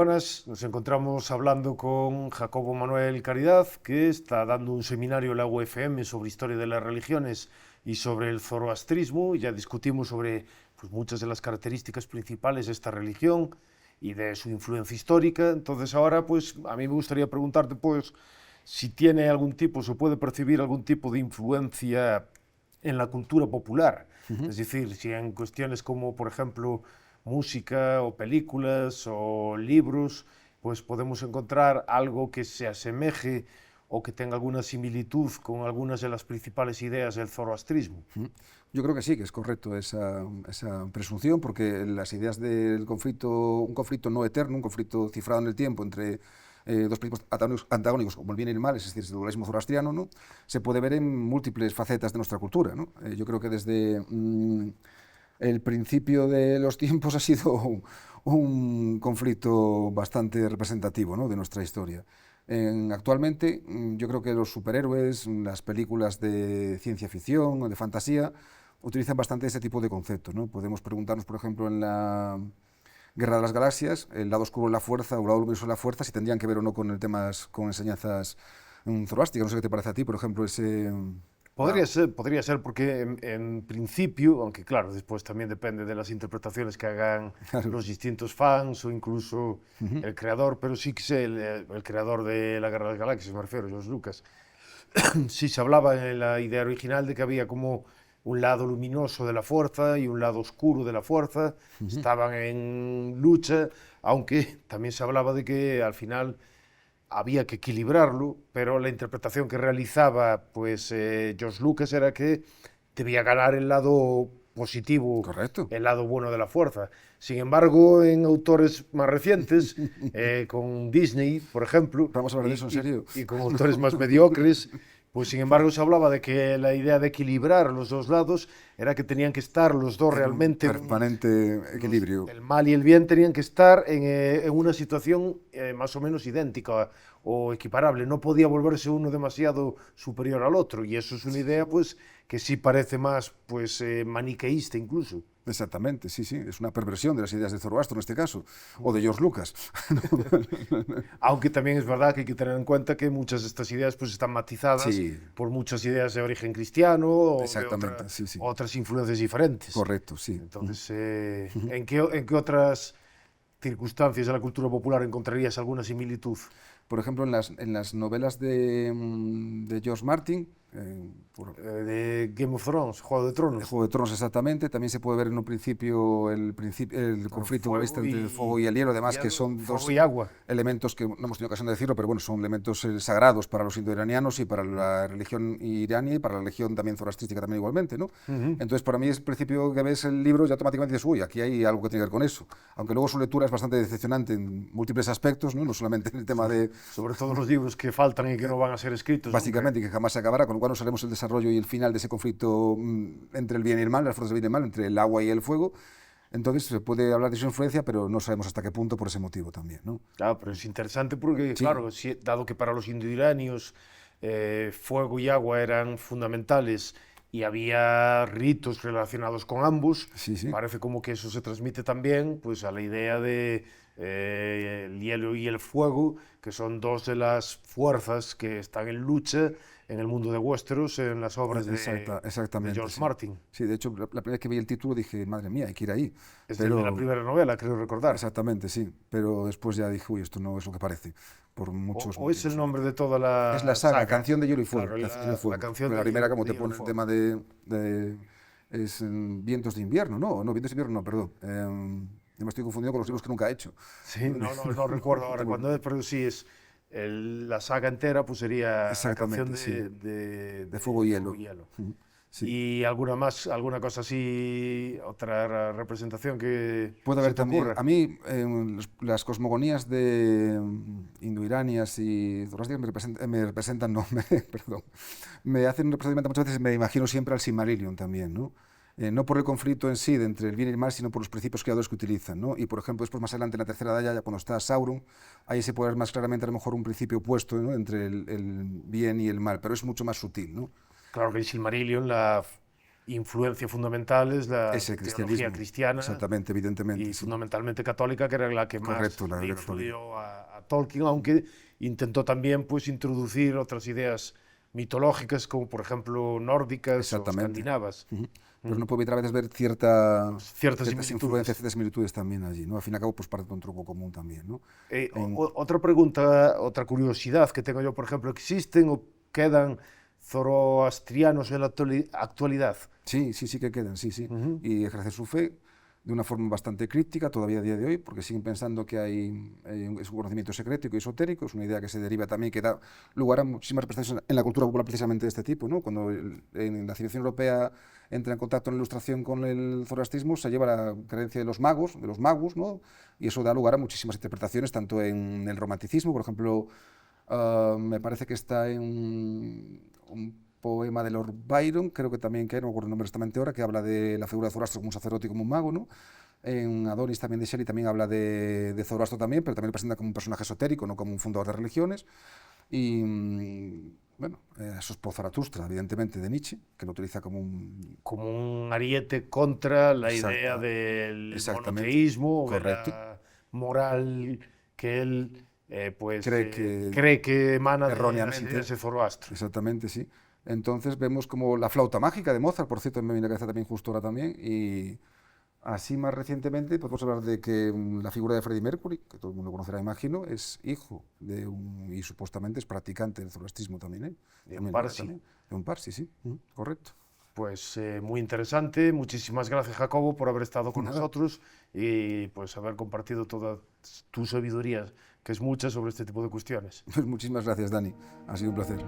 buenas. Nos encontramos hablando con Jacobo Manuel Caridad, que está dando un seminario en la UFM sobre historia de las religiones y sobre el zoroastrismo. Ya discutimos sobre muchas de las características principales de esta religión y de su influencia histórica. Entonces ahora a mí me gustaría preguntarte si tiene algún tipo, se puede percibir algún tipo de influencia en la cultura popular. Es decir, si en cuestiones como, por ejemplo, música o películas o libros, pues podemos encontrar algo que se asemeje o que tenga alguna similitud con algunas de las principales ideas del zoroastrismo. Yo creo que sí, que es correcto esa presunción, porque las ideas del conflicto, un conflicto no eterno, un conflicto cifrado en el tiempo entre dos principios antagónicos como el bien y el mal, es decir, el dualismo zoroastriano, ¿no?, se puede ver en múltiples facetas de nuestra cultura, ¿no? Yo creo que desde el principio de los tiempos ha sido un conflicto bastante representativo, ¿no?, de nuestra historia. Actualmente yo creo que los superhéroes, las películas de ciencia ficción o de fantasía utilizan bastante ese tipo de conceptos, ¿no? Podemos preguntarnos, por ejemplo, en la Guerra de las Galaxias, el lado oscuro de la fuerza o el lado luminoso de la fuerza, si tendrían que ver o no con temas, con enseñanzas zoroástricas. No sé qué te parece a ti, por ejemplo, ese... Podría ser porque en principio, aunque claro, después también depende de las interpretaciones que hagan Claro. los distintos fans o incluso el creador, pero sí que sé, el creador de la Guerra de las Galaxias, me refiero, George Lucas, sí se hablaba en la idea original de que había como un lado luminoso de la fuerza y un lado oscuro de la fuerza, estaban en lucha, aunque también se hablaba de que al final había que equilibrarlo, pero la interpretación que realizaba George Lucas era que debía ganar el lado positivo, Correcto. el lado bueno de la fuerza. Sin embargo, en autores más recientes, con Disney, por ejemplo, ¿Vamos a hablar de eso en serio? y con autores más mediocres, pues sin embargo se hablaba de que la idea de equilibrar los dos lados era que tenían que estar los dos En un realmente... permanente equilibrio. El mal y el bien tenían que estar en una situación más o menos idéntica o equiparable. No podía volverse uno demasiado superior al otro. Y eso es una idea que sí parece más maniqueísta incluso. Exactamente, sí, sí. Es una perversión de las ideas de Zoroastro en este caso, o de George Lucas. Aunque también es verdad que hay que tener en cuenta que muchas de estas ideas están matizadas Sí, por muchas ideas de origen cristiano o de exactamente, sí, sí. otras influencias diferentes. Correcto, sí. Entonces, ¿en qué otras circunstancias de la cultura popular encontrarías alguna similitud? Por ejemplo, en las novelas de George Martin, De Game of Thrones, Juego de el Tronos. Juego de Tronos exactamente, también se puede ver en un principio el conflicto entre el fuego y el hielo, además que son fuego dos y agua. elementos que no hemos tenido ocasión de decirlo, pero bueno, son elementos sagrados para los indoiranianos y para la religión iraní y para la religión también zoroastrística también igualmente, ¿no? Entonces, para mí es el principio que ves el libro y automáticamente dices, uy, aquí hay algo que tiene que ver con eso. Aunque luego su lectura es bastante decepcionante en múltiples aspectos, ¿no? No solamente en el tema de... Sobre todo los libros que faltan y que no van a ser escritos. Básicamente, y que jamás se acabará, con lo cual no sabemos el desarrollo y el final de ese conflicto entre el bien y el mal, las fuerzas del bien y el mal, entre el agua y el fuego. Entonces se puede hablar de su influencia, pero no sabemos hasta qué punto por ese motivo también, ¿no? Claro, pero es interesante porque, Sí, claro, dado que para los indoiranios fuego y agua eran fundamentales y había ritos relacionados con ambos, sí, sí. parece como que eso se transmite también a la idea de el hielo y el fuego, que son dos de las fuerzas que están en lucha en el mundo de Westeros, en las obras de Exactamente, George sí. Martin. Sí, de hecho, la primera vez que vi el título dije, madre mía, hay que ir ahí. Es el de la Pero, primera novela, creo recordar. exactamente, sí. Pero después ya dije, uy, esto no es lo que parece, por muchos O es motivos, el sobre nombre todo. de toda Es la la saga, saga. Canción de Hielo y Fuego. Claro, Canción de Hielo y la Fuego. canción La de primera, como de te Hielo y pone el Fuego. tema es Vientos de invierno, ¿no? No, Vientos de invierno, no, perdón. Me estoy confundiendo con los libros que nunca he hecho. Sí, no recuerdo ahora cuándo es, pero sí es la saga entera, pues sería la canción Exactamente, sí. De de Fuego y Fuego Hielo. y Hielo. Sí. Y alguna más, alguna cosa así, otra representación que Puede se haber te también. ocurra. A mí, las cosmogonías de indoiranias y zoroástricas me representan, no, perdón, me hacen un representamiento muchas veces, me imagino siempre al Silmarillion también, ¿no? No por el conflicto en sí de entre el bien y el mal, sino por los principios creadores que utilizan, ¿no? Y por ejemplo, después más adelante en la tercera edad, ya cuando está Sauron, ahí se puede ver más claramente a lo mejor un principio opuesto, ¿no?, entre el bien y el mal, pero es mucho más sutil, ¿no? Claro que el Silmarillion, influencia fundamental es la Es el teología cristianismo. cristiana. Exactamente, evidentemente. Y Sí. fundamentalmente católica, que era la que más Correcto, la le católica. influyó a Tolkien, aunque intentó también pues, introducir otras ideas mitológicas, como por ejemplo nórdicas o Exactamente. escandinavas. Pero no puede evitar a veces ver ciertas Similitudes. influencias, ciertas similitudes también allí, ¿no? Al fin y al cabo, pues parte de un tronco común también, ¿no? Otra pregunta, otra curiosidad que tengo yo, por ejemplo, ¿existen o quedan zoroastrianos en la actualidad? Sí, sí, sí que quedan, sí, sí. Y ejercen su fe de una forma bastante crítica todavía a día de hoy, porque siguen pensando que es un conocimiento secreto y esotérico, es una idea que se deriva también, que da lugar a muchísimas representaciones en la cultura popular precisamente de este tipo, ¿no? Cuando en la civilización europea entra en contacto en la Ilustración con el zoroastrismo, se lleva la creencia de los magos, de los magus, ¿no? Y eso da lugar a muchísimas interpretaciones, tanto en el romanticismo, por ejemplo, me parece que está en un poema de Lord Byron, creo que también que hay, no me acuerdo el nombre exactamente ahora, que habla de la figura de Zoroastro como un sacerdote y como un mago, ¿no? En Adonis también de Shelley también habla de Zoroastro también, pero también lo presenta como un personaje esotérico, no como un fundador de religiones. Y bueno, eso es por Zaratustra, evidentemente, de Nietzsche, que lo utiliza como un... Como un ariete contra la idea Exacta, del exactamente, monoteísmo o de correcto. la moral que él Cree que cree que emana de las erróneamente, ideas de Zoroastro. exactamente, sí. Entonces vemos como la flauta mágica de Mozart, por cierto, me viene a la cabeza también justo ahora también, y así más recientemente podemos hablar de que la figura de Freddie Mercury, que todo el mundo conocerá, imagino, es hijo de y supuestamente es practicante del zoroastrismo también, ¿eh? De un También, Parsi. también. De un Parsi, sí, correcto. Pues muy interesante. Muchísimas gracias, Jacobo, por haber estado con Nada. nosotros y pues haber compartido toda tu sabiduría, que es mucha sobre este tipo de cuestiones. Pues muchísimas gracias, Dani. Ha sido un placer.